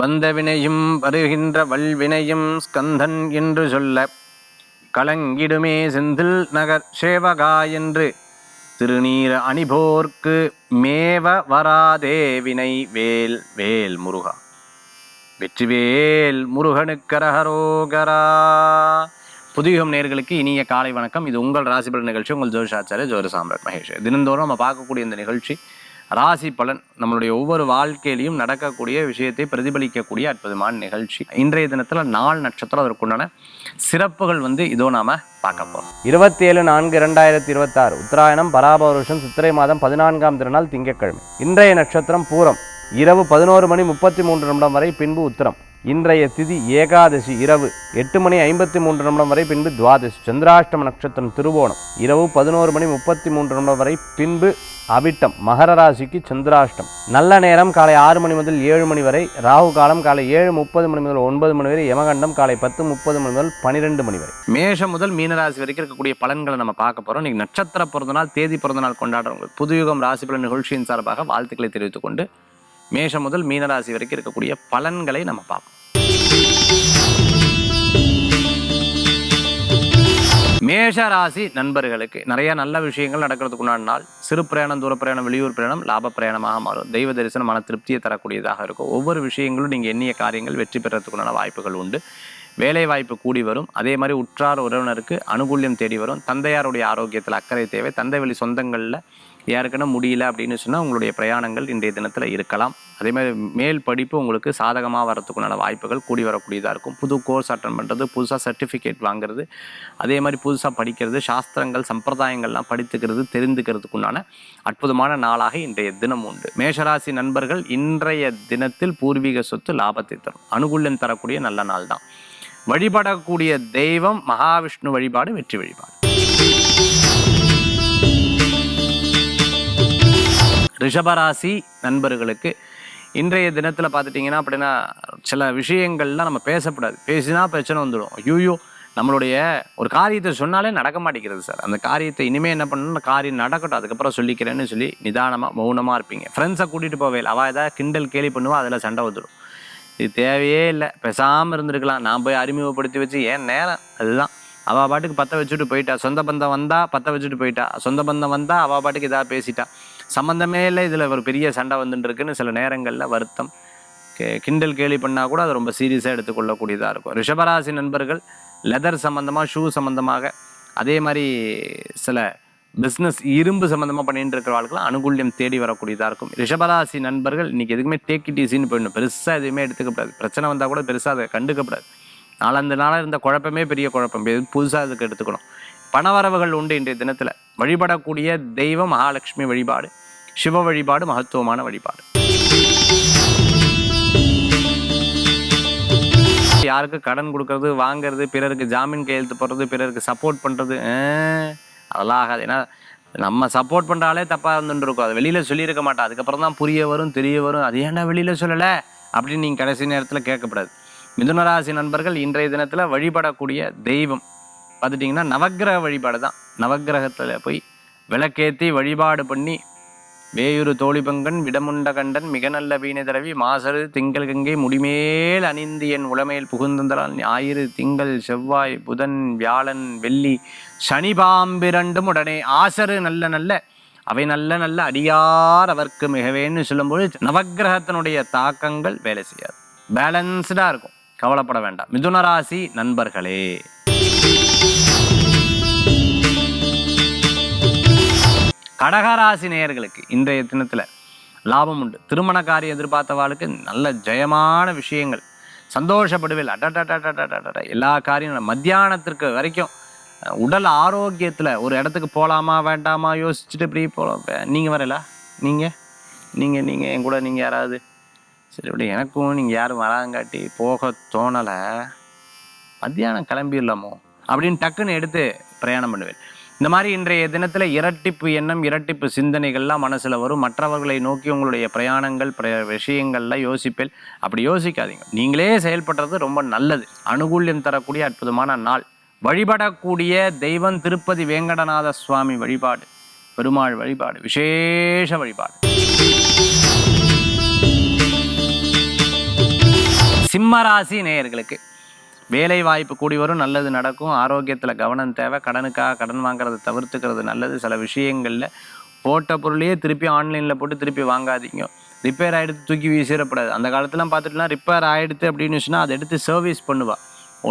வந்த வினையும் வருகின்ற வல்வினையும் ஸ்கந்தன் என்று சொல்ல கலங்கிடுமே செந்தில் நகர் சேவகா என்று திருநீர அணிபோர்க்கு மேவ வராதே வினை வேல் வேல் முருகா. வெற்றிவேல் முருகனுக்கரஹரோகரா. புதியுகம் நேயர்களுக்கு இனிய காலை வணக்கம். இது உங்கள் ராசி பலன் நிகழ்ச்சி. உங்கள் ஜோதிஷாச்சாரிய ஜோதிட சாம்ராட் மகேஷ். தினந்தோறும் நம்ம பார்க்கக்கூடிய இந்த நிகழ்ச்சி ராசி பலன், நம்மளுடைய ஒவ்வொரு வாழ்க்கையிலையும் நடக்கக்கூடிய விஷயத்தை பிரதிபலிக்கக்கூடிய அற்புதமான நிகழ்ச்சி. இன்றைய தினத்தில் நாள் நட்சத்திரம் அதற்குண்டான சிறப்புகள் இதோ நாம பார்க்க போறோம். 27/4/2026 உத்தராயணம் பராபவ வருஷம் சித்திரை மாதம் 14ஆம் திருநாள் திங்கட்கிழமை. இன்றைய நட்சத்திரம் பூரம். இரவு 11:33 வரை, பின்பு உத்திரம். இன்றைய திதி ஏகாதசி. இரவு 8:53 வரை, பின்பு துவாதசி. சந்திராஷ்டம நட்சத்திரம் திருவோணம். இரவு 11:33 வரை, பின்பு அவிட்டம். மகர ராசிக்கு சந்திராஷ்டம். நல்ல நேரம் காலை 6 மணி முதல் 7 மணி வரை. ராகு காலம் காலை 7:30 மணி முதல் 9 மணி வரை. யமகண்டம் காலை 10:30 மணி முதல் 12 மணி வரை. மேஷம் முதல் மீனராசி வரைக்கும் இருக்கக்கூடிய பலன்களை நம்ம பார்க்க போறோம். இன்னைக்கு நட்சத்திர பிறந்தநாள், தேதி பிறந்தநாள் கொண்டாடுறவங்க புதுயுகம் ராசி பலன் நிகழ்ச்சியின் சார்பாக வாழ்த்துக்களை தெரிவித்துக் கொண்டு மேஷம் முதல் மீனராசி வரைக்கும் இருக்கக்கூடிய பலன்களை நம்ம பார்ப்போம். மேஷ ராசி நண்பர்களுக்கு நிறைய நல்ல விஷயங்கள் நடக்கிறதுக்குண்டான நாள். சிறு பிரயாணம், தூர பிரயாணம், வெளியூர் பிரயாணம் லாப பிரயாணமாக மாறும். தெய்வ தரிசனம் மன திருப்தியை தரக்கூடியதாக இருக்கும். ஒவ்வொரு விஷயங்களும் நீங்கள் எண்ணிய காரியங்கள் வெற்றி பெறத்துக்குண்டான வாய்ப்புகள் உண்டு. வேலை வாய்ப்பு கூடி வரும். அதே மாதிரி உற்றார் உறவினருக்கு அனுகூல்யம் தேடி வரும். தந்தையாருடைய ஆரோக்கியத்தில் அக்கறை தேவை. தந்தை வழி சொந்தங்களில் யாருக்குன்னா முடியல அப்படின்னு சொன்னால் உங்களுடைய பிரயாணங்கள் இன்றைய தினத்தில் இருக்கலாம். அதே மாதிரி மேல் படிப்பு உங்களுக்கு சாதகமாக வரத்துக்குண்டான வாய்ப்புகள் கூடி வரக்கூடியதாக இருக்கும். புது கோர்ஸ் அட்டன் பண்ணுறது, புதுசாக சர்டிஃபிகேட் வாங்குறது, அதே மாதிரி புதுசாக படிக்கிறது, சாஸ்திரங்கள் சம்பிரதாயங்கள்லாம் படித்துக்கிறது, தெரிந்துக்கிறதுக்குண்டான அற்புதமான நாளாக இன்றைய தினம் உண்டு. மேஷராசி நண்பர்கள் இன்றைய தினத்தில் பூர்வீக சொத்து லாபத்தை தரும். அனுகூல்யம் தரக்கூடிய நல்ல நாள் தான். வழிபடக்கூடிய தெய்வம் மகாவிஷ்ணு வழிபாடு, வெற்றி வழிபாடு. ரிஷபராசி நண்பர்களுக்கு இன்றைய தினத்தில் பார்த்துட்டிங்கன்னா அப்படின்னா சில விஷயங்கள்லாம் நம்ம பேசக்கூடாது. பேசினா பிரச்சனை வந்துடும். ஐயோ, நம்மளுடைய ஒரு காரியத்தை சொன்னாலே நடக்க மாட்டேங்கிறது சார், அந்த காரியத்தை இனிமேல் என்ன பண்ணணும், அந்த காரியம் நடக்கட்டும், அதுக்கப்புறம் சொல்லிக்கிறேன்னு சொல்லி நிதானமாக மௌனமாக இருப்பீங்க. ஃப்ரெண்ட்ஸை கூட்டிகிட்டு போவே, அவள் ஏதாவது கிண்டல் கேலி பண்ணுவா, அதில் சண்டை வந்துடும். இது தேவையே இல்லை, பேசாமல் இருந்திருக்கலாம். நான் போய் அறிமுகப்படுத்தி வச்சு ஏன் நேரம், அதுதான். அவள் பாட்டுக்கு பற்ற வச்சுட்டு போயிட்டா. சொந்த பந்தம் வந்தால் பற்ற வச்சுட்டு போயிட்டா. சொந்த பந்தம் வந்தால் அவள் பாட்டுக்கு இதாக பேசிட்டா. சம்மந்தமே இல்லை, இதில் ஒரு பெரிய சண்டை வந்துட்டுருக்குன்னு சில நேரங்களில் வருத்தம், கிண்டல் கேலி பண்ணால் கூட அது ரொம்ப சீரியஸாக எடுத்துக்கொள்ளக்கூடியதாக இருக்கும். ரிஷபராசி நண்பர்கள் லெதர் சம்மந்தமாக, ஷூ சம்மந்தமாக, அதே மாதிரி சில பிஸ்னஸ் இரும்பு சம்மந்தமாக பண்ணிட்டு இருக்கிறவர்களுக்கு அனுகூல்யம் தேடி வரக்கூடியதாக இருக்கும். ரிஷபராசி நண்பர்கள் இன்றைக்கி எதுக்குமே டேக் இட் ஈஸின்னு போயிடணும். பெருசாக எதுவுமே எடுத்துக்கப்படாது. பிரச்சனை வந்தால் கூட பெருசாக அதை கண்டுக்கப்படாது. நாலந்து நாளாக இருந்த குழப்பமே பெரிய குழப்பம், புதுசாக அதுக்கு எடுத்துக்கணும். பணவரவுகள் உண்டு இன்றைய தினத்தில். வழிபடக்கூடிய தெய்வம் மகாலட்சுமி வழிபாடு, சிவ வழிபாடு மகத்துவமான வழிபாடு. யாருக்கு கடன் கொடுக்கறது, வாங்கிறது, பிறருக்கு ஜாமீன் கையெழுத்து போடுறது, பிறருக்கு சப்போர்ட் பண்ணுறது, அதெல்லாம் ஆகாது. ஏன்னா நம்ம சப்போர்ட் பண்ணுறாலே தப்பாக இருந்துட்டு இருக்கும். அதை வெளியில் சொல்லியிருக்க மாட்டோம். அதுக்கப்புறம் தான் புரிய வரும், தெரிய வரும். அது ஏன்டா வெளியில் சொல்லலை அப்படின்னு நீங்கள் கடைசி நேரத்தில் கேட்கப்படாது. மிதுனராசி நண்பர்கள் இன்றைய தினத்தில் வழிபடக்கூடிய தெய்வம் பார்த்துட்டிங்கன்னா நவக்கிரக வழிபாடு தான். நவக்கிரகத்தில் போய் விளக்கேற்றி வழிபாடு பண்ணி வேயுறு தோழிபங்கன் விடமுண்ட கண்டன் மிக நல்ல வீணை தரவி மாசரு திங்கள் கங்கை முடிமேல் அணிந்து என் உளமையில் புகுந்தலால் ஞாயிறு திங்கள் செவ்வாய் புதன் வியாழன் வெள்ளி சனி பாம்பிரண்டும் உடனே ஆசரு நல்ல நல்ல அவை நல்ல நல்ல அடியார் அவர்க்கு மிகவேன்னு சொல்லும்போது நவக்கிரகத்தினுடைய தாக்கங்கள் வேலை செய்யாது. பேலன்ஸ்டாக இருக்கும், கவலைப்பட வேண்டாம். மிதுனராசி நண்பர்களே, கடகராசி நேயர்களுக்கு இன்றைய தினத்தில் லாபம் உண்டு. திருமண காரியம் எதிர்பார்த்தவாளுக்கு நல்ல ஜெயமான விஷயங்கள், சந்தோஷப்படுவேல். அடடடடடடட எல்லா காரியம் மத்தியானத்திற்கு வரைக்கும் உடல் ஆரோக்கியத்தில் ஒரு இடத்துக்கு போகலாமா வேண்டாமா யோசிச்சுட்டு இப்படி போகலாம். நீங்கள் வரல, நீங்கள் நீங்கள் நீங்கள் என் கூட நீங்கள் யாராவது சரி இப்படி எனக்கும் நீங்கள் யாரும் வராங்காட்டி போக தோணலை, மத்தியானம் கிளம்பிடலாமோ அப்படின்னு டக்குன்னு எடுத்து பிரயாணம் பண்ணுவேன். இந்த மாதிரி இன்றைய தினத்தில் இரட்டிப்பு எண்ணம், இரட்டிப்பு சிந்தனைகள்லாம் மனசில் வரும். மற்றவர்களை நோக்கி உங்களுடைய பிரயாணங்கள் விஷயங்கள்லாம் யோசிப்பேன். அப்படி யோசிக்காதீங்க, நீங்களே செயல்படுறது ரொம்ப நல்லது. அனுகூல்யம் தரக்கூடிய அற்புதமான நாள். வழிபடக்கூடிய தெய்வம் திருப்பதி வேங்கடநாத சுவாமி வழிபாடு, பெருமாள் வழிபாடு, விசேஷ வழிபாடு. சிம்ம ராசி நேயர்களுக்கு வேலை வாய்ப்பு கூடி வரும், நல்லது நடக்கும். ஆரோக்கியத்தில் கவனம் தேவை. கடனுக்காக கடன் வாங்குறதை தவிர்த்துக்கிறது நல்லது. சில விஷயங்களில் போட்ட பொருளையே திருப்பி ஆன்லைனில் போட்டு திருப்பி வாங்காதீங்க. ரிப்பேர் ஆகிடுத்து தூக்கி வீசிடப்படாது. அந்த காலத்துலாம் பார்த்துட்டுலாம் ரிப்பேர் ஆகிடுது அப்படின்னு சொன்னால் அதை எடுத்து சர்வீஸ் பண்ணுவாள்.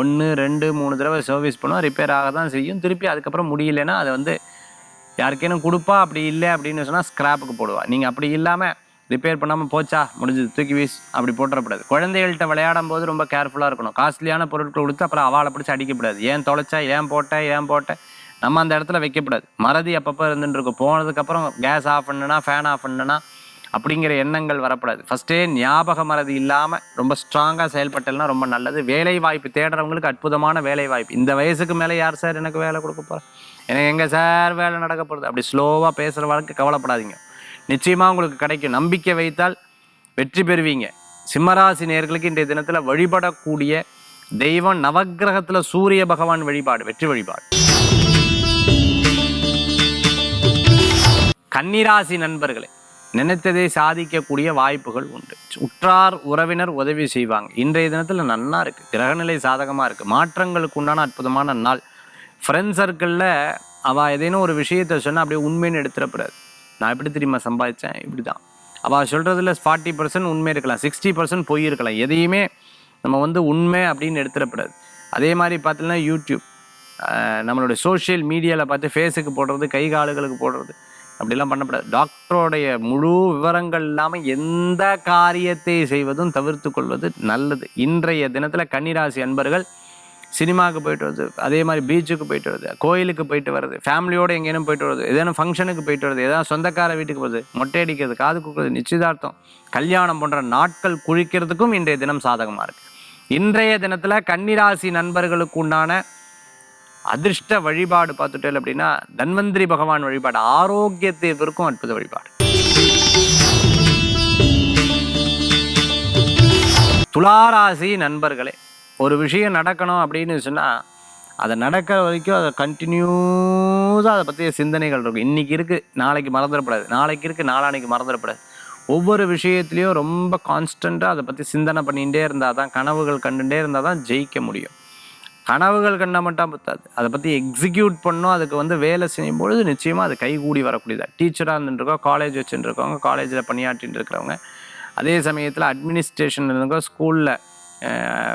1 2 3 தடவை சர்வீஸ் பண்ணுவாள். ரிப்பேர் ஆக தான் செய்யும். திருப்பி அதுக்கப்புறம் முடியலைன்னா அதை வந்து யாருக்கேனும் கொடுப்பா. அப்படி இல்லை அப்படின்னு சொன்னால் ஸ்க்ராப்புக்கு போடுவாள். நீங்கள் அப்படி இல்லாமல் ரிப்பேர் பண்ணாமல் போச்சா முடிஞ்சது தூக்கி வீஸ் அப்படி போட்டுறப்படாது. குழந்தைகள்கிட்ட விளையாடும் போது ரொம்ப கேர்ஃபுல்லாக இருக்கணும். காஸ்ட்லியான பொருட்கள் கொடுத்து அப்புறம் அவளை பிடிச்சி அடிக்கப்படாது. ஏன் தொலைச்சா, ஏன் போட்ட நம்ம அந்த இடத்துல வைக்கப்படாது. மறதி அப்பப்போ இருந்துட்டு இருக்கும். போனதுக்கப்புறம் கேஸ் ஆஃப் பண்ணுனா, ஃபேன் ஆஃப் பண்ணுனா அப்படிங்கிற எண்ணங்கள் வரப்படாது. ஃபஸ்ட்டே ஞாபக மறதி இல்லாமல் ரொம்ப ஸ்ட்ராங்காக செயல்பட்டல்னா ரொம்ப நல்லது. வேலை வாய்ப்பு தேடுறவங்களுக்கு அற்புதமான வேலை வாய்ப்பு. இந்த வயசுக்கு மேலே யார் சார் எனக்கு வேலை கொடுக்க போகிறேன், எனக்கு எங்கே சார் வேலை நடக்க போகிறது, அப்படி ஸ்லோவாக பேசுகிற வழக்கு கவலைப்படாதீங்க. நிச்சயமாக உங்களுக்கு கிடைக்கும். நம்பிக்கை வைத்தால் வெற்றி பெறுவீங்க. சிம்மராசி நேயர்களுக்கு இன்றைய தினத்தில் வழிபடக்கூடிய தெய்வம் நவக்கிரகத்தில் சூரிய பகவான் வழிபாடு வெற்றி வழிபாடு. கன்னிராசி நண்பர்களே, நினைத்ததை சாதிக்கக்கூடிய வாய்ப்புகள் உண்டு. உற்றார் உறவினர் உதவி செய்வாங்க. இன்றைய தினத்தில் நன்னா இருக்குது. கிரகநிலை சாதகமாக இருக்குது. மாற்றங்களுக்கு உண்டான அற்புதமான நாள். ஃப்ரெண்ட்ஸ் சர்க்கிளில் அவள் ஏதேனும் ஒரு விஷயத்தை சொன்னால் அப்படியே உண்மைன்னு எடுத்துடக்கூடாது. நான் எப்படி தெரியுமா சம்பாதிச்சேன், இப்படி தான். அவள் சொல்கிறதுல 40% உண்மை இருக்கலாம், 60% பொய் இருக்கலாம். எதையுமே நம்ம வந்து உண்மை அப்படின்னு எடுத்துடக்கூடாது. அதே மாதிரி பார்த்தீங்கன்னா யூடியூப், நம்மளுடைய சோஷியல் மீடியாவில் பார்த்து ஃபேஸுக்கு போடுறது, கை காலுகளுக்கு போடுறது அப்படிலாம் பண்ணக்கூடாது. டாக்டரோடைய முழு விவரங்கள் இல்லாமல் எந்த காரியத்தை செய்வதும் தவிர்த்து கொள்வது நல்லது. இன்றைய தினத்தில் கன்னிராசி அன்பர்கள் சினிமாவுக்கு போயிட்டு வருது, அதே மாதிரி பீச்சுக்கு போயிட்டு வருது, கோயிலுக்கு போயிட்டு வருது, ஃபேமிலியோடு எங்கேயும் போயிட்டு வருது, ஏதேனும் ஃபங்க்ஷனுக்கு போயிட்டு வருது, ஏதாவது சொந்தக்கார வீட்டுக்கு போகுது, மொட்டை அடிக்கிறது, காது குக்கிறது, நிச்சயதார்த்தம், கல்யாணம் போன்ற நாட்கள் குழிக்கிறதுக்கும் இன்றைய தினம் சாதகமாக இருக்குது. இன்றைய தினத்தில் கன்னிராசி நண்பர்களுக்கு உண்டான அதிர்ஷ்ட வழிபாடு பார்த்துட்டேன் அப்படின்னா தன்வந்திரி பகவான் வழிபாடு. ஆரோக்கியத்திற்கும் அற்புத வழிபாடு. துளாராசி நண்பர்களே, ஒரு விஷயம் நடக்கணும் அப்படின்னு சொன்னால் அதை நடக்கிற வரைக்கும் அதை கண்டினியூஸாக அதை பற்றிய சிந்தனைகள் இருக்கும். இன்றைக்கி இருக்குது நாளைக்கு மறந்துடப்படாது, நாளைக்கு இருக்குது நாளானைக்கு மறந்துடப்படாது. ஒவ்வொரு விஷயத்துலையும் ரொம்ப கான்ஸ்டண்ட்டாக அதை பற்றி சிந்தனை பண்ணிகிட்டே இருந்தால் தான், கனவுகள் கண்டுகிட்டே இருந்தால் தான் ஜெயிக்க முடியும். கனவுகள் கண்ண மட்டும் பத்தாது, அதை பற்றி எக்ஸிக்யூட் பண்ணோம். அதுக்கு வந்து வேலை செய்யும் பொழுது நிச்சயமாக அது கைகூடி வரக்கூடியதா. டீச்சராக இருந்துருக்கோம், காலேஜ் வச்சுருக்கவங்க, காலேஜில் பணியாற்றின்னு இருக்கிறவங்க, அதே சமயத்தில் அட்மினிஸ்ட்ரேஷன் இருந்தவங்க, ஸ்கூலில்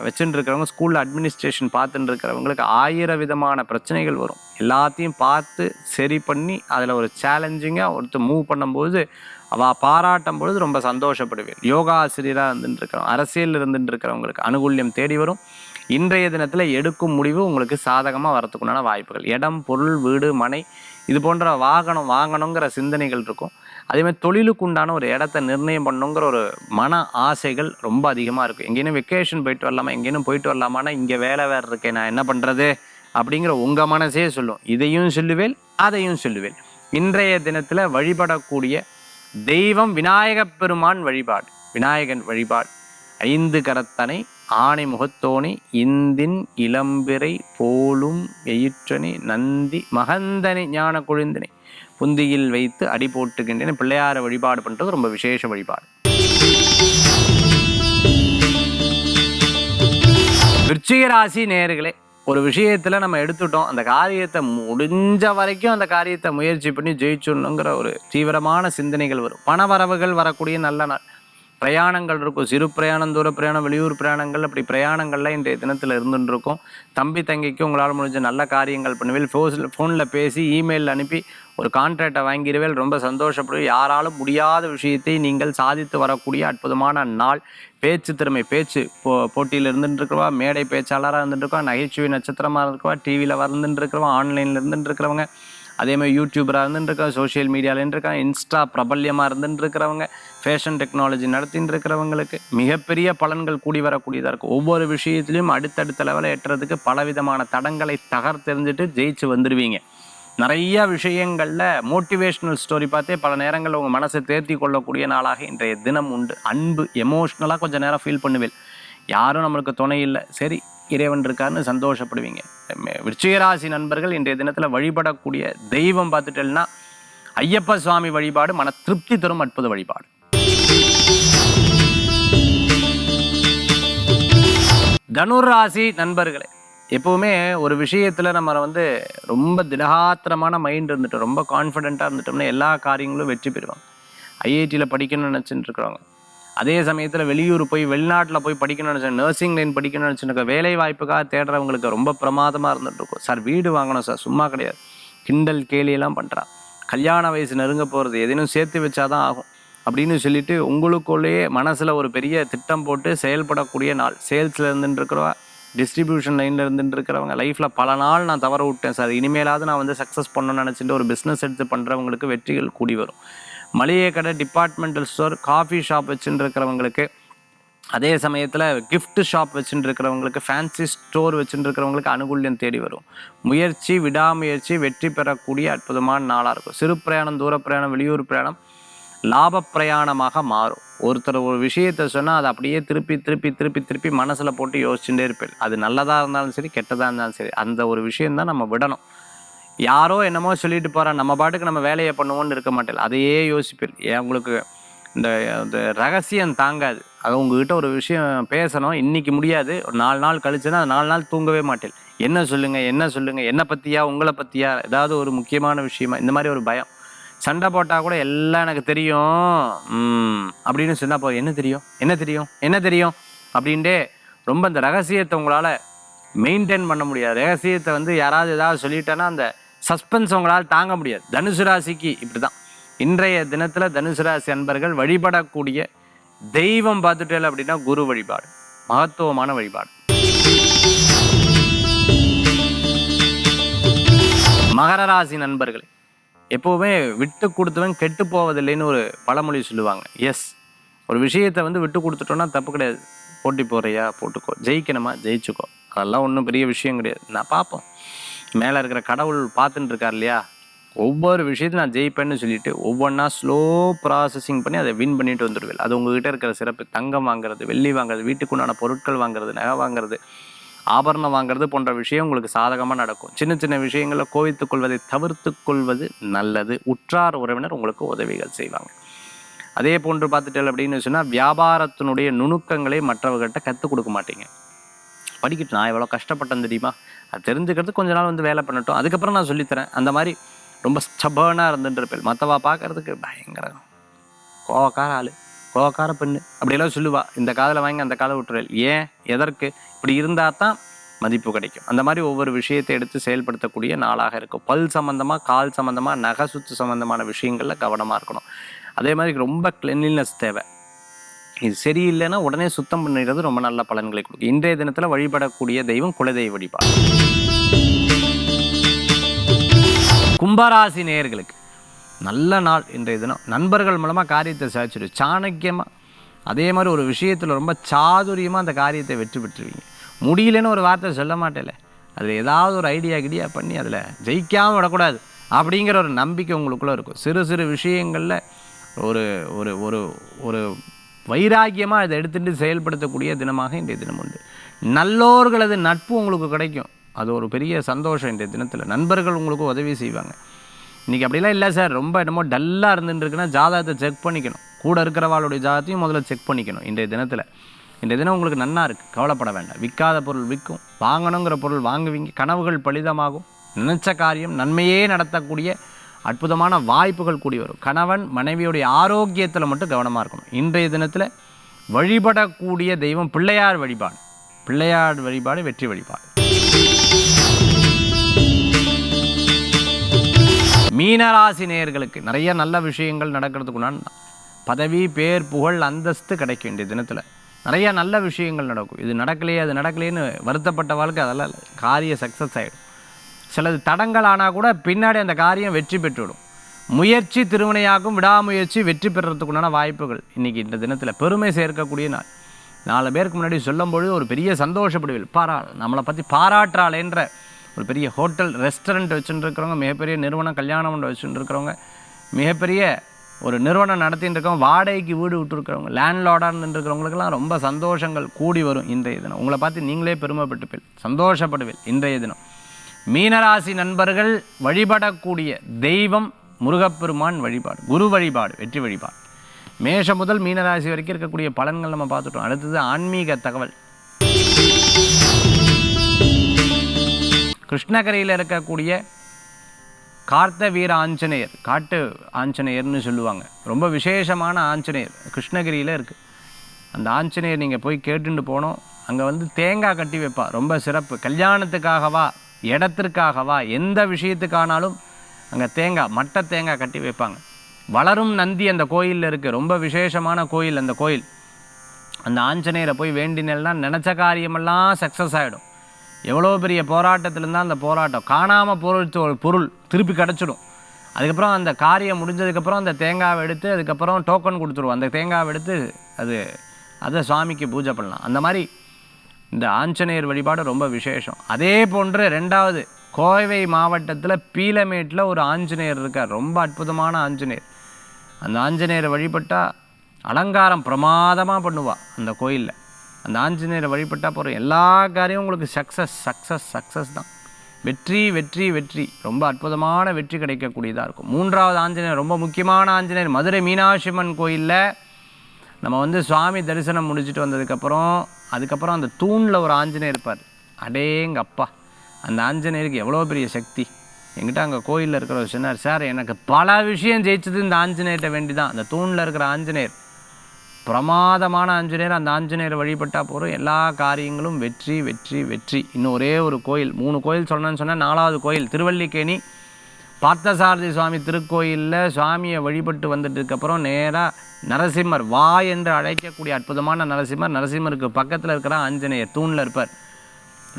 வச்சுட்டு இருக்கிறவங்க, ஸ்கூலில் அட்மினிஸ்ட்ரேஷன் பார்த்துட்டு இருக்கிறவங்களுக்கு 1000 விதமான பிரச்சனைகள் வரும். எல்லாத்தையும் பார்த்து சரி பண்ணி அதில் ஒரு சேலஞ்சிங்காக ஒருத்தர் மூவ் பண்ணும்போது அவள் பாராட்டும் பொழுது ரொம்ப சந்தோஷப்படுவேன். யோகா ஆசிரியராக இருந்துட்டு இருக்கிறவங்க, அரசியல் இருந்துட்டு இருக்கிறவங்களுக்கு அனுகூல்யம் தேடி வரும். இன்றைய தினத்தில் எடுக்கும் முடிவு உங்களுக்கு சாதகமாக வரத்துக்குண்டான வாய்ப்புகள். இடம், பொருள், வீடு, மனை இது போன்ற வாகனம் வாங்கணுங்கிற சிந்தனைகள் இருக்கும். அதேமாதிரி தொழிலுக்கு உண்டான ஒரு இடத்த நிர்ணயம் பண்ணணுங்கிற ஒரு மன ஆசைகள் ரொம்ப அதிகமாக இருக்கும். எங்கேயும் வெக்கேஷன் போயிட்டு வரலாமா, எங்கேயும் போயிட்டு வரலாமான்னா இங்கே வேலை வேறு இருக்கேன், நான் என்ன பண்ணுறது அப்படிங்கிற உங்கள் மனசே சொல்லும். இதையும் சொல்லுவேன், அதையும் சொல்லுவேன். இன்றைய தினத்தில் வழிபடக்கூடிய தெய்வம் விநாயகப் பெருமான் வழிபாடு. விநாயகன் வழிபாடு. 5 கரத்தனை ஆணை முகத்தோணி இந்தின் இளம்பிறை போலும் எயிற்றனை நந்தி மகந்தனை ஞான கொழுந்தினை புந்தியில் வைத்து அடி போட்டுகின்றன பிள்ளையார வழிபாடு பண்ணுறது ரொம்ப விசேஷ வழிபாடு. விருச்சிக ராசி நேயர்களே, ஒரு விஷயத்தில் நம்ம எடுத்துட்டோம், அந்த காரியத்தை முடிஞ்ச வரைக்கும் அந்த காரியத்தை முயற்சி பண்ணி ஜெயிச்சுடணுங்கிற ஒரு தீவிரமான சிந்தனைகள் வரும். பண வரவுகள் வரக்கூடிய நல்ல நாள். பிரயாணங்கள் இருக்கும், சிறு பிரயாணம், தூர பிரயாணம், வெளியூர் பிரயாணங்கள், அப்படி பிரயாணங்கள்லாம் இன்றைய தினத்தில் இருந்துட்டு இருக்கும். தம்பி தங்கைக்கு உங்களால் முடிஞ்ச நல்ல காரியங்கள் பண்ணுவேன். ஃபோனில் பேசி இமெயில் அனுப்பி ஒரு கான்ட்ராக்டை வாங்கிடுவேன், ரொம்ப சந்தோஷப்படுவேன். யாராலும் முடியாத விஷயத்தை நீங்கள் சாதித்து வரக்கூடிய அற்புதமான நாள். பேச்சு திறமை, பேச்சு போட்டியில் இருந்துட்டு இருக்கிறவா, மேடை பேச்சாளராக இருந்துட்டு இருக்கவா, நகைச்சுவை நட்சத்திரமாக இருக்கவா, டிவியில் வந்துட்டு இருக்கிறவா, ஆன்லைனில் இருந்துட்டு இருக்கிறவங்க, அதே மாதிரி யூடியூபராக இருந்துட்டு இருக்கா, சோஷியல் மீடியாவில் இருக்காங்க, இன்ஸ்டா பிரபல்யமாக இருந்துட்டு இருக்கிறவங்க, ஃபேஷன் டெக்னாலஜி நடத்தின்னு இருக்கிறவங்களுக்கு மிகப்பெரிய பலன்கள் கூடி வரக்கூடியதாக இருக்கும். ஒவ்வொரு விஷயத்துலையும் அடுத்தடுத்த லெவலில் எட்டுறதுக்கு பலவிதமான தடங்களை தகர்த்தெறிஞ்சிட்டு ஜெயிச்சு வந்துடுவீங்க. நிறைய விஷயங்களில் மோட்டிவேஷ்னல் ஸ்டோரி பார்த்தே பல நேரங்களில் உங்கள் மனசை தேர்த்தி கொள்ளக்கூடிய நாளாக இன்றைய தினம் உண்டு. அன்பு, எமோஷ்னலாக கொஞ்சம் நேரம் ஃபீல் பண்ணுவேன். யாரும் நம்மளுக்கு துணை இல்லை, சரி இறைவன் இருக்காருன்னு சந்தோஷப்படுவீங்க. விருச்சிகராசி நண்பர்கள் இன்றைய தினத்தில் வழிபடக்கூடிய தெய்வம் பார்த்துட்டேன்னா ஐயப்ப சுவாமி வழிபாடு மன திருப்தி தரும் அற்புத வழிபாடு. தனுர் ராசி நண்பர்களே, எப்பவுமே ஒரு விஷயத்துல நம்ம ரொம்ப திடகாத்திரமான மைண்ட் இருந்துட்டு ரொம்ப கான்ஃபிடென்ட்டாக இருந்துட்டோம்னா எல்லா காரியங்களும் வெற்றி பெறுவாங்க. ஐஐடியில் படிக்கணும்னு நினச்சிட்டு இருக்கிறவங்க, அதே சமயத்தில் வெளியூர் போய் வெளிநாட்டில் போய் படிக்கணும்னு நினச்சா, நர்சிங் லைன் படிக்கணும்னு நினச்சிருக்க, வேலை வாய்ப்புக்காக தேடுறவங்களுக்கு ரொம்ப பிரமாதமாக இருந்துட்டு இருக்கும். சார் வீடு வாங்கணும் சார், சும்மா கிடையாது, கிண்டல் கேலியெல்லாம் பண்ணுறா, கல்யாண வயசு நெருங்க போகிறது, எதையும் சேர்த்து வச்சாதான் ஆகும் அப்படின்னு சொல்லிட்டு உங்களுக்குள்ளேயே மனசில் ஒரு பெரிய திட்டம் போட்டு செயல்படக்கூடிய நாள். சேல்ஸில் இருந்துட்டு இருக்கிறவா, டிஸ்ட்ரிபியூஷன் லைனில் இருந்துட்டு இருக்கிறவங்க, லைஃப்பில் பல நாள் நான் தவற விட்டேன் சார், இனிமேலாவது நான் சக்ஸஸ் பண்ணணும்னு நினச்சிட்டு ஒரு பிஸ்னஸ் எடுத்து பண்ணுறவங்களுக்கு வெற்றிகள் கூடி வரும். மளிகை கடை, டிபார்ட்மெண்டல் ஸ்டோர், காஃபி ஷாப் வச்சுட்டு இருக்கிறவங்களுக்கு, அதே சமயத்தில் கிஃப்ட் ஷாப் வச்சுட்டு இருக்கிறவங்களுக்கு, ஃபேன்சி ஸ்டோர் வச்சுட்டு இருக்கிறவங்களுக்கு அனுகூல்யம் தேடி வரும். முயற்சி, விடாமுயற்சி வெற்றி பெறக்கூடிய அற்புதமான நாளாக இருக்கும். சிறு பிரயாணம், தூர பிரயாணம், வெளியூர் பிரயாணம் லாப பிரயாணமாக மாறும். ஒருத்தர் ஒரு விஷயத்தை சொன்னால் அதை அப்படியே திருப்பி திருப்பி திருப்பி திருப்பி மனசில் போட்டு யோசிச்சுட்டே இருப்பேன். அது நல்லதாக இருந்தாலும் சரி, கெட்டதாக இருந்தாலும் சரி, அந்த ஒரு விஷயந்தான் நம்ம விடணும். யாரோ என்னமோ சொல்லிட்டு போகிறான், நம்ம பாட்டுக்கு நம்ம வேலையை பண்ணுவோன்னு இருக்க மாட்டேன், அதையே யோசிப்பேன். ஏன் உங்களுக்கு இந்த ரகசியம் தாங்காது. அது உங்ககிட்ட ஒரு விஷயம் பேசணும், இன்றைக்கி முடியாது, ஒரு 4 நாள் கழிச்சுன்னா அது 4 நாள் தூங்கவே மாட்டேன். என்ன சொல்லுங்கள், என்ன சொல்லுங்கள், என்னை பற்றியா, உங்களை பற்றியா, ஏதாவது ஒரு முக்கியமான விஷயமா, இந்த மாதிரி ஒரு பயம். சண்டை போட்டால் கூட எல்லாம் எனக்கு தெரியும் அப்படின்னு சொன்னால் போதும். என்ன தெரியும், என்ன தெரியும், என்ன தெரியும் அப்படின்ட்டு ரொம்ப அந்த ரகசியத்தை உங்களால் மெயின்டைன் பண்ண முடியாது. ரகசியத்தை யாராவது ஏதாவது சொல்லிட்டேன்னா அந்த சஸ்பென்ஸ் உங்களால் தாங்க முடியாது. தனுசு ராசிக்கு இப்படி தான். இன்றைய தினத்தில் தனுசு ராசி அன்பர்கள் வழிபடக்கூடிய தெய்வம் பார்த்துட்டேன் அப்படின்னா குரு வழிபாடு, மகத்துவமான வழிபாடு. மகர ராசி நண்பர்களே, எப்போவுமே விட்டு கொடுத்தவன் கெட்டு போவதில்லைன்னு ஒரு பழமொழி சொல்லுவாங்க. எஸ், ஒரு விஷயத்தை விட்டு கொடுத்துட்டோன்னா தப்பு கிடையாது. போட்டி போகிறியா போட்டுக்கோ, ஜெயிக்கணுமா ஜெயிச்சுக்கோ, அதெல்லாம் ஒன்றும் பெரிய விஷயம் கிடையாது. நான் பார்ப்போம், மேலே இருக்கிற கடவுள் பார்த்துட்டு இருக்கார் இல்லையா, ஒவ்வொரு விஷயத்தையும் நான் ஜெயிப்பேன்னு சொல்லிட்டு ஒவ்வொன்றா ஸ்லோ ப்ராசஸிங் பண்ணி அதை வின் பண்ணிட்டு வந்துடுவேன். அது உங்ககிட்ட இருக்கிற சிறப்பு. தங்கம் வாங்குறது, வெள்ளி வாங்குறது, வீட்டுக்குண்டான பொருட்கள் வாங்குறது, நகை வாங்குறது, ஆபரணம் வாங்குறது போன்ற விஷயம் உங்களுக்கு சாதகமாக நடக்கும். சின்ன சின்ன விஷயங்களில் கோவித்துக் கொள்வதை தவிர்த்து கொள்வது நல்லது. உற்றார் உறவினர் உங்களுக்கு உதவிகள் செய்வாங்க. அதே போன்று பார்த்துட்டேன் அப்படின்னு சொன்னால் வியாபாரத்தினுடைய நுணுக்கங்களை மற்றவர்கிட்ட கற்றுக் கொடுக்க மாட்டீங்க. படிக்கிட்டு நான் எவ்வளோ கஷ்டப்பட்டேன் தெரியுமா, அது தெரிஞ்சுக்கிறது கொஞ்ச நாள் வேலை பண்ணட்டும், அதுக்கப்புறம் நான் சொல்லித்தரேன். அந்த மாதிரி ரொம்ப ஸ்டபர்னாக இருந்துட்டு இருப்பேன். மற்றவா பார்க்கறதுக்கு பயங்கர கோவக்கார ஆள், கோவக்கார பெண்ணு அப்படியெல்லாம் சொல்லுவா. இந்த காதில் வாங்கி அந்த காதை விட்டுறேன். ஏன், எதற்கு, இப்படி இருந்தால் தான் மதிப்பு கிடைக்கும். அந்த மாதிரி ஒவ்வொரு விஷயத்தை எடுத்து செயல்படுத்தக்கூடிய நாளாக இருக்கும். பல் சம்மந்தமாக, கால் சம்மந்தமாக, நகை சுத்து சம்மந்தமான விஷயங்களில் கவனமாக இருக்கணும். அதே மாதிரி ரொம்ப கிளென்லினஸ் தேவை. இது சரியில்லைன்னா உடனே சுத்தம் பண்ணிடுறது ரொம்ப நல்ல பலன்களை கொடுக்கும். இன்றைய தினத்தில் வழிபடக்கூடிய தெய்வம் குலதெய்வ வழிபாடு. கும்பராசி நேயர்களுக்கு நல்ல நாள் இன்றைய தினம். நண்பர்கள் மூலமாக காரியத்தை சாதிச்சிடும் சாணக்கியமாக. அதே மாதிரி ஒரு விஷயத்தில் ரொம்ப சாதுரியமாக அந்த காரியத்தை வெற்றி பெற்றுவீங்க. முடியலன்னு ஒரு வார்த்தை சொல்ல மாட்டேல, அதில் ஏதாவது ஒரு ஐடியா பண்ணி அதில் ஜெயிக்காமல் விடக்கூடாது அப்படிங்கிற ஒரு நம்பிக்கை உங்களுக்குள்ளே இருக்கும். சிறு சிறு விஷயங்களில் ஒரு ஒரு ஒரு ஒரு வைராக்கியமாக இதை எடுத்துகிட்டு செயல்படுத்தக்கூடிய தினமாக இன்றைய தினம் உண்டு. நல்லோர்களது நட்பு உங்களுக்கு கிடைக்கும், அது ஒரு பெரிய சந்தோஷம். இன்றைய தினத்தில் நண்பர்கள் உங்களுக்கு உதவி செய்வாங்க. இன்றைக்கி அப்படிலாம் இல்லை சார், ரொம்ப என்னமோ டல்லாக இருந்துட்டுருக்குன்னா ஜாதகத்தை செக் பண்ணிக்கணும். கூட இருக்கிறவாளுடைய ஜாதகத்தையும் முதல்ல செக் பண்ணிக்கணும். இன்றைய தினம் உங்களுக்கு நன்னா இருக்குது, கவலைப்பட வேண்டாம். விற்காத பொருள் விற்கும், வாங்கணுங்கிற பொருள் வாங்குவீங்க, கனவுகள் பலிதமாகும், நினைச்ச காரியம் நன்மையே நடத்தக்கூடிய அற்புதமான வாய்ப்புகள் கூடி வரும். கணவன் மனைவியுடைய ஆரோக்கியத்தில் மட்டும் கவனமாக இருக்கணும். இன்றைய தினத்தில் வழிபடக்கூடிய தெய்வம் பிள்ளையார் வழிபாடு. பிள்ளையார் வழிபாடு வெற்றி வழிபாடு. மீனராசி நேயர்களுக்கு நிறைய நல்ல விஷயங்கள் நடக்கிறதுக்குண்டான பதவி, பேர், புகழ், அந்தஸ்து கிடைக்கும். இன்றைய தினத்தில் நிறைய நல்ல விஷயங்கள் நடக்கும். இது நடக்கலையே அது நடக்கலையேன்னு வருத்தப்பட்ட வாழ்க்கை அதெல்லாம் இல்லை, காரிய சக்ஸஸ் ஆகிடும். சிலது தடங்கள் ஆனால் கூட பின்னாடி அந்த காரியம் வெற்றி பெற்றுவிடும். முயற்சி திருவினையாகும், விடாமுயற்சி வெற்றி பெறுறதுக்குண்டான வாய்ப்புகள் இன்றைக்கி இந்த தினத்தில் பெருமை சேர்க்கக்கூடிய நாள். 4 பேருக்கு முன்னாடி சொல்லும்பொழுது ஒரு பெரிய சந்தோஷப்படுவீர்கள். நம்மளை பற்றி பாராட்டுறாளேன்ற ஒரு பெரிய ஹோட்டல், ரெஸ்டாரண்ட் வச்சுட்டு இருக்கிறவங்க, மிகப்பெரிய நிறுவனம், கல்யாணம் மண்டபம் வச்சுட்டு இருக்கிறவங்க, மிகப்பெரிய ஒரு நிறுவனம் நடத்திட்டு இருக்கவங்க, வாடகைக்கு வீடு விட்டுருக்கிறவங்க, லேண்ட்லார்டாக இருந்துருக்கிறவங்களுக்கெல்லாம் ரொம்ப சந்தோஷங்கள் கூடி வரும் இன்றைய தினம். உங்களை பார்த்து நீங்களே பெருமைப்பட்டுப்பீள், சந்தோஷப்படுவீள் இன்றைய தினம். மீனராசி நண்பர்கள் வழிபடக்கூடிய தெய்வம் முருகப்பெருமான் வழிபாடு, குரு வழிபாடு வெற்றி வழிபாடு. மேஷம் முதல் மீனராசி வரைக்கும் இருக்கக்கூடிய பலன்கள் நம்ம பார்த்துட்டோம். அடுத்தது ஆன்மீக தகவல். கிருஷ்ணகிரியில் இருக்கக்கூடிய கார்த்த வீர ஆஞ்சநேயர், காட்டு ஆஞ்சநேயர்னு சொல்லுவாங்க. ரொம்ப விசேஷமான ஆஞ்சநேயர் கிருஷ்ணகிரியில் இருக்குது. அந்த ஆஞ்சநேயர் நீங்கள் போய் கேட்டுட்டு போனோம். அங்கே வந்து தேங்காய் கட்டி வைப்பா, ரொம்ப சிறப்பு. கல்யாணத்துக்காகவா, இடத்திற்காகவா, எந்த விஷயத்துக்கானாலும் அங்கே தேங்காய், மட்டை தேங்காய் கட்டி வைப்பாங்க. வளரும் நந்தி அந்த கோயிலில் இருக்குது. ரொம்ப விசேஷமான கோயில் அந்த கோயில். அந்த ஆஞ்சநேயரை போய் வேண்டினா நினச்ச காரியமெல்லாம் சக்ஸஸ் ஆகிடும். எவ்வளோ பெரிய போராட்டத்தில் இருந்தால் அந்த போராட்டம் காணாமல் பொருள் திருப்பி கிடச்சிடும். அதுக்கப்புறம் அந்த காரியம் முடிஞ்சதுக்கப்புறம் அந்த தேங்காவை எடுத்து அதுக்கப்புறம் டோக்கன் கொடுத்துருவோம். அந்த தேங்காவை எடுத்து அதை சுவாமிக்கு பூஜை பண்ணலாம். அந்த மாதிரி இந்த ஆஞ்சநேயர் வழிபாடு ரொம்ப விசேஷம். அதே போன்று 2வது கோவை மாவட்டத்தில் பீலமேட்டில் ஒரு ஆஞ்சநேயர் இருக்கார். ரொம்ப அற்புதமான ஆஞ்சநேயர். அந்த ஆஞ்சநேயரை வழிபட்டால் அலங்காரம் பிரமாதமாக பண்ணுவாள் அந்த கோயிலில். அந்த ஆஞ்சநேயரை வழிபட்டால் போகிற எல்லா காரியமும் உங்களுக்கு சக்ஸஸ் தான். வெற்றி வெற்றி வெற்றி, ரொம்ப அற்புதமான வெற்றி கிடைக்கக்கூடியதாக இருக்கும். 3வது ஆஞ்சநேயர் ரொம்ப முக்கியமான ஆஞ்சநேயர். மதுரை மீனாட்சி அம்மன் கோயிலில் நம்ம வந்து சுவாமி தரிசனம் முடிச்சுட்டு அதுக்கப்புறம் அந்த தூணில் ஒரு ஆஞ்சநேயர் இருப்பார். அடேங்கப்பா, அந்த ஆஞ்சநேயருக்கு எவ்வளோ பெரிய சக்தி. என்கிட்ட அங்கே கோயிலில் இருக்கிற ஒரு சொன்னார், சார் எனக்கு பல விஷயம் ஜெயிச்சது இந்த ஆஞ்சநேயர்கிட்ட வேண்டி தான். அந்த தூணில் இருக்கிற ஆஞ்சநேயர் பிரமாதமான ஆஞ்சநேயர். அந்த ஆஞ்சநேயரை வழிபட்டால் போகிறோம் எல்லா காரியங்களும் வெற்றி வெற்றி வெற்றி. இன்னும் ஒரே ஒரு கோயில், 3 கோயில் சொன்னேன்னு சொன்னால் 4வது கோயில் திருவல்லிக்கேணி பார்த்தசாரதி சுவாமி திருக்கோயிலில் சுவாமியை வழிபட்டு வந்துட்டதுக்கப்புறம் நேராக நரசிம்மர், வா என்று அழைக்கக்கூடிய அற்புதமான நரசிம்மருக்கு பக்கத்தில் இருக்கிற ஆஞ்சநேயர் தூணில் இருப்பார்.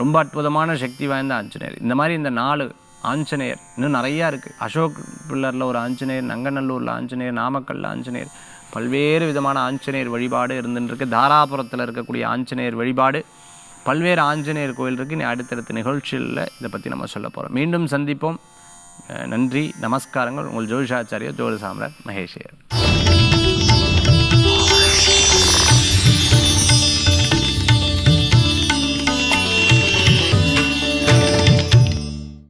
ரொம்ப அற்புதமான சக்தி வாய்ந்த ஆஞ்சநேயர். இந்த மாதிரி இந்த 4 ஆஞ்சநேயர் இன்னும் நிறையா இருக்குது. அசோக் பில்லரில் ஒரு ஆஞ்சநேயர், நங்கநல்லூரில் ஆஞ்சநேயர், நாமக்கல்லில் ஆஞ்சநேயர், பல்வேறு விதமான ஆஞ்சநேயர் வழிபாடு இருந்துருக்கு. தாராபுரத்தில் இருக்கக்கூடிய ஆஞ்சநேயர் வழிபாடு, பல்வேறு ஆஞ்சநேயர் கோயில் இருக்குது. இனி அடுத்தடுத்த நிகழ்ச்சியில் இதை பற்றி நம்ம சொல்ல போகிறோம். மீண்டும் சந்திப்போம். நன்றி, நமஸ்காரங்கள். உங்கள் ஜோதிஷாச்சாரியர் ஜோதி சாம்ராட் மகேஷ்.